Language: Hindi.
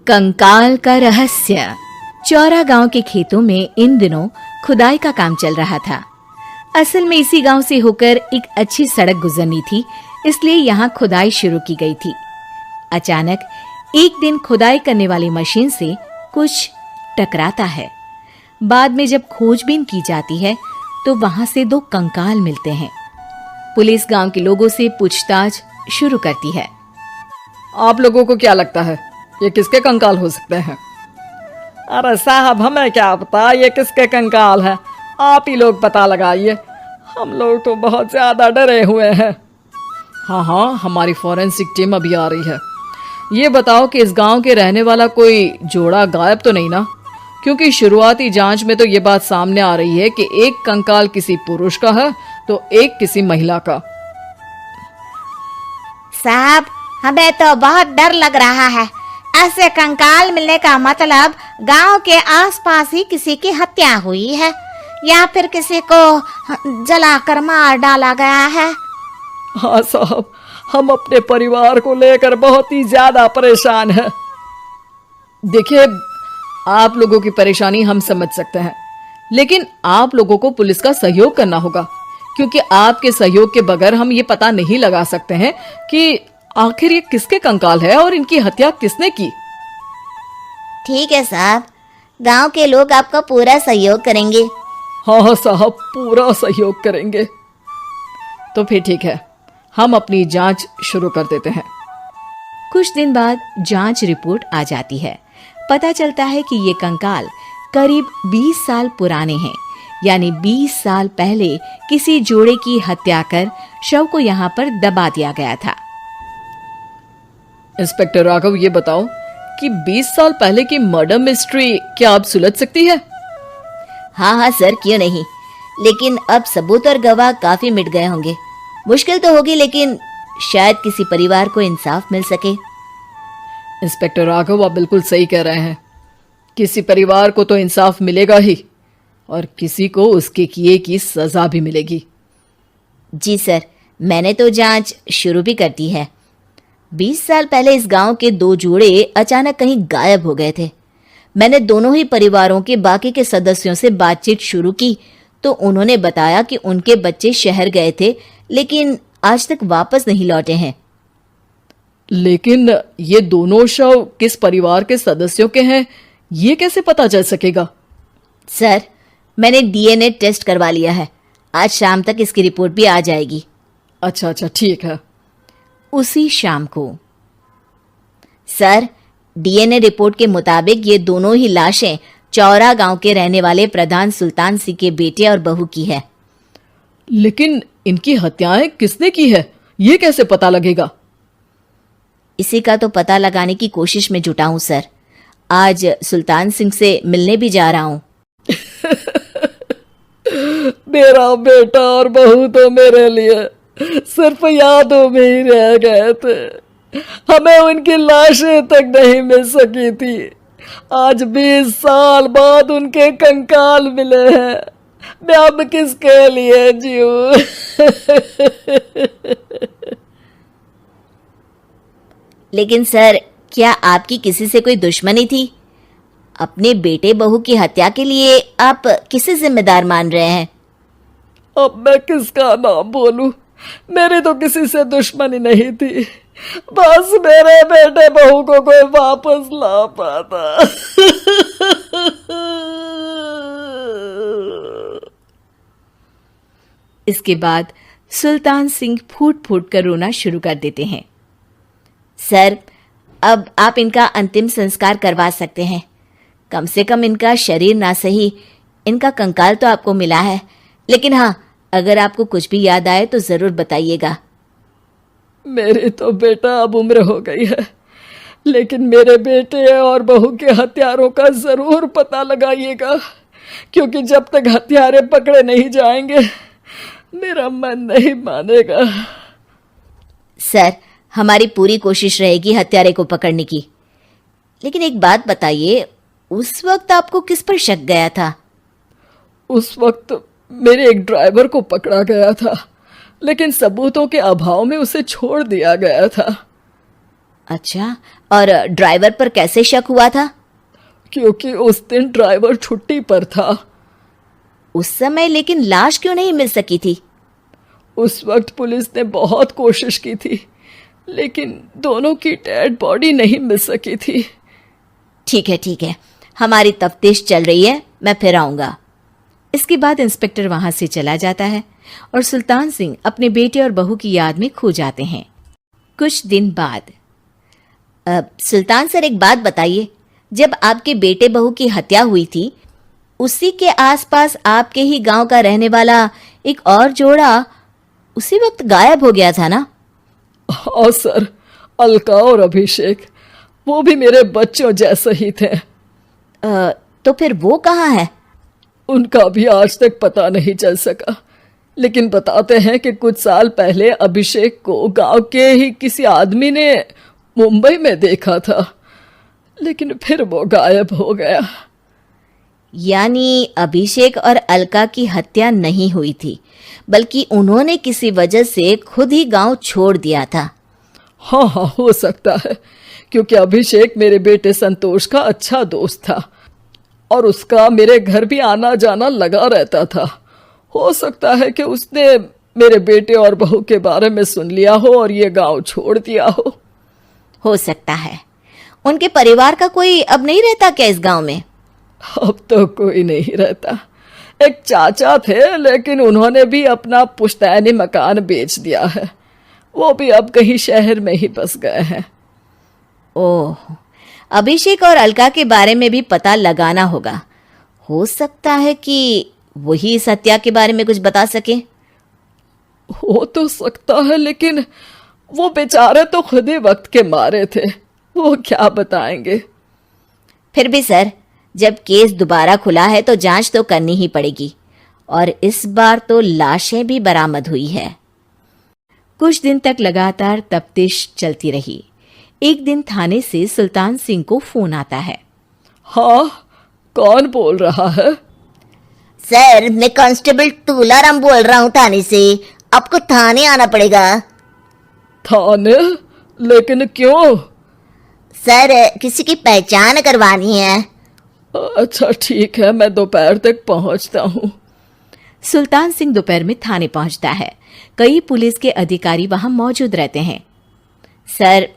कंकाल का रहस्य। चौरा गांव के खेतों में इन दिनों खुदाई का काम चल रहा था। असल में इसी गांव से होकर एक अच्छी सड़क गुजरनी थी, इसलिए यहाँ खुदाई शुरू की गई थी। अचानक एक दिन खुदाई करने वाली मशीन से कुछ टकराता है। बाद में जब खोजबीन की जाती है तो वहां से 2 कंकाल मिलते हैं। पुलिस गांव के लोगों से पूछताछ शुरू करती है। आप लोगों को क्या लगता है ये किसके कंकाल हो सकते हैं? अरे साहब, हमें क्या पता ये किसके कंकाल है, आप ही लोग पता लगाइए। हम लोग तो बहुत ज्यादा डरे हुए हैं। हाँ, हमारी फॉरेंसिक टीम अभी आ रही है। ये बताओ कि इस गांव के रहने वाला कोई जोड़ा गायब तो नहीं ना? क्योंकि शुरुआती जांच में तो ये बात सामने आ रही है कि एक कंकाल किसी पुरुष का है तो एक किसी महिला का। साहब, हमें तो बहुत डर लग रहा है। ऐसे कंकाल मिलने का मतलब गांव के आसपास ही किसी की हत्या हुई है या फिर किसी को जलाकर मार डाला गया है। हाँ साहब, हम अपने परिवार को लेकर बहुत ही ज्यादा परेशान हैं। देखिए, आप लोगों की परेशानी हम समझ सकते हैं, लेकिन आप लोगों को पुलिस का सहयोग करना होगा, क्योंकि आपके सहयोग के बगैर हम ये पता नहीं लगा सकते हैं कि आखिर ये किसके कंकाल है और इनकी हत्या किसने की। ठीक है साहब, गांव के लोग आपका पूरा सहयोग करेंगे। हाँ साहब, पूरा सहयोग करेंगे। तो फिर ठीक है, हम अपनी जांच शुरू कर देते हैं। कुछ दिन बाद जांच रिपोर्ट आ जाती है। पता चलता है कि ये कंकाल करीब 20 साल पुराने हैं, यानी 20 साल पहले किसी जोड़े की हत्या कर शव को यहाँ पर दबा दिया गया था। इंस्पेक्टर राघव, ये बताओ कि 20 साल पहले की मर्डर मिस्ट्री क्या अब सुलझ सकती है? हाँ सर, क्यों नहीं, लेकिन अब सबूत और गवाह काफी मिट गए होंगे। मुश्किल तो होगी, लेकिन शायद किसी परिवार को इंसाफ मिल सके। इंस्पेक्टर राघव, आप बिल्कुल सही कह रहे हैं। किसी परिवार को तो इंसाफ मिलेगा ही और किसी को उसके किए की सजा भी मिलेगी। जी सर, मैंने तो जांच शुरू भी कर दी है। 20 साल पहले इस गांव के 2 जोड़े अचानक कहीं गायब हो गए थे। मैंने दोनों ही परिवारों के बाकी के सदस्यों से बातचीत शुरू की तो उन्होंने बताया कि उनके बच्चे शहर गए थे, लेकिन आज तक वापस नहीं लौटे हैं। लेकिन ये दोनों शव किस परिवार के सदस्यों के हैं, ये कैसे पता चल सकेगा? सर, मैंने डीएनए टेस्ट करवा लिया है। आज शाम तक इसकी रिपोर्ट भी आ जाएगी। अच्छा, ठीक है। उसी शाम को सर, डीएनए रिपोर्ट के मुताबिक ये दोनों ही लाशें चौरा गांव के रहने वाले प्रधान सुल्तान सिंह के बेटे और बहू की है। लेकिन इनकी हत्याएं किसने की है, ये कैसे पता लगेगा? इसी का तो पता लगाने की कोशिश में जुटा हूं सर। आज सुल्तान सिंह से मिलने भी जा रहा हूं। मेरा बेटा और बहू तो मेरे लिए सिर्फ यादों में ही रह गए थे। हमें उनकी लाशें तक नहीं मिल सकी थी। आज 20 साल बाद उनके कंकाल मिले हैं। मैं अब किसके लिए जीऊं? लेकिन सर, क्या आपकी किसी से कोई दुश्मनी थी? अपने बेटे बहू की हत्या के लिए आप किसे जिम्मेदार मान रहे हैं? अब मैं किसका नाम बोलूं? मेरी तो किसी से दुश्मनी नहीं थी, बस मेरे बेटे बहू को कोई वापस ला पाता। इसके बाद सुल्तान सिंह फूट फूट कर रोना शुरू कर देते हैं। सर, अब आप इनका अंतिम संस्कार करवा सकते हैं। कम से कम इनका शरीर ना सही, इनका कंकाल तो आपको मिला है। लेकिन हाँ, अगर आपको कुछ भी याद आए तो जरूर बताइएगा। मेरी तो बेटा अब उम्र हो गई है, लेकिन मेरे बेटे और बहू के हत्यारों का जरूर पता लगाइएगा, क्योंकि जब तक हत्यारे पकड़े नहीं जाएंगे मेरा मन नहीं मानेगा। सर, हमारी पूरी कोशिश रहेगी हत्यारे को पकड़ने की। लेकिन एक बात बताइए, उस वक्त आपको किस पर शक गया था? उस वक्त मेरे एक ड्राइवर को पकड़ा गया था, लेकिन सबूतों के अभाव में उसे छोड़ दिया गया था। अच्छा, और ड्राइवर पर कैसे शक हुआ था? क्योंकि उस दिन ड्राइवर छुट्टी पर था। उस समय लेकिन लाश क्यों नहीं मिल सकी थी? उस वक्त पुलिस ने बहुत कोशिश की थी, लेकिन दोनों की डेड बॉडी नहीं मिल सकी थी। ठीक है, हमारी तफ्तीश चल रही है, मैं फिर आऊंगा। इसके बाद इंस्पेक्टर वहां से चला जाता है और सुल्तान सिंह अपने बेटे और बहू की याद में खो जाते हैं। कुछ दिन बाद सुल्तान सर, एक बात बताइए, जब आपके बेटे बहू की हत्या हुई थी, उसी के आसपास आपके ही गांव का रहने वाला एक और जोड़ा उसी वक्त गायब हो गया था ना? हाँ सर, अलका और अभिषेक, वो भी मेरे बच्चों जैसे ही थे। तो फिर वो कहाँ है? उनका भी आज तक पता नहीं चल सका, लेकिन बताते हैं कि कुछ साल पहले अभिषेक को गांव के ही किसी आदमी ने मुंबई में देखा था, लेकिन फिर वो गायब हो गया। यानी अभिषेक और अलका की हत्या नहीं हुई थी, बल्कि उन्होंने किसी वजह से खुद ही गांव छोड़ दिया था। हाँ, हो सकता है, क्योंकि अभिषेक मेरे बेटे संतोष का अच्छा दोस्त था और उसका मेरे घर भी आना जाना लगा रहता था। हो सकता है कि उसने मेरे बेटे और बहू के बारे में सुन लिया हो और ये गांव छोड़ दिया हो सकता है। उनके परिवार का कोई अब नहीं रहता क्या इस गांव में? अब तो कोई नहीं रहता। एक चाचा थे, लेकिन उन्होंने भी अपना पुश्तैनी मकान बेच दिया है। वो भी अब कहीं शहर में ही बस गए हैं। ओह, अभिषेक और अलका के बारे में भी पता लगाना होगा। हो सकता है कि वही इस हत्या के बारे में कुछ बता सके। हो तो सकता है, लेकिन वो बेचारे तो खुद ही वक्त के मारे थे, वो क्या बताएंगे। फिर भी सर, जब केस दोबारा खुला है तो जांच तो करनी ही पड़ेगी, और इस बार तो लाशें भी बरामद हुई है। कुछ दिन तक लगातार तफ्तीश चलती रही। एक दिन थाने से सुल्तान सिंह को फोन आता है। हाँ, कौन बोल रहा है? सर, मैं कांस्टेबल तुलाराम बोल रहा हूँ थाने से। आपको थाने आना पड़ेगा। थाने? लेकिन क्यों? सर, किसी की पहचान करवानी है। अच्छा ठीक है, मैं दोपहर तक पहुंचता हूँ। सुल्तान सिंह दोपहर में थाने पहुंचता है। कई पुलिस के अधिकारी वहां मौजूद रहते हैं। सर,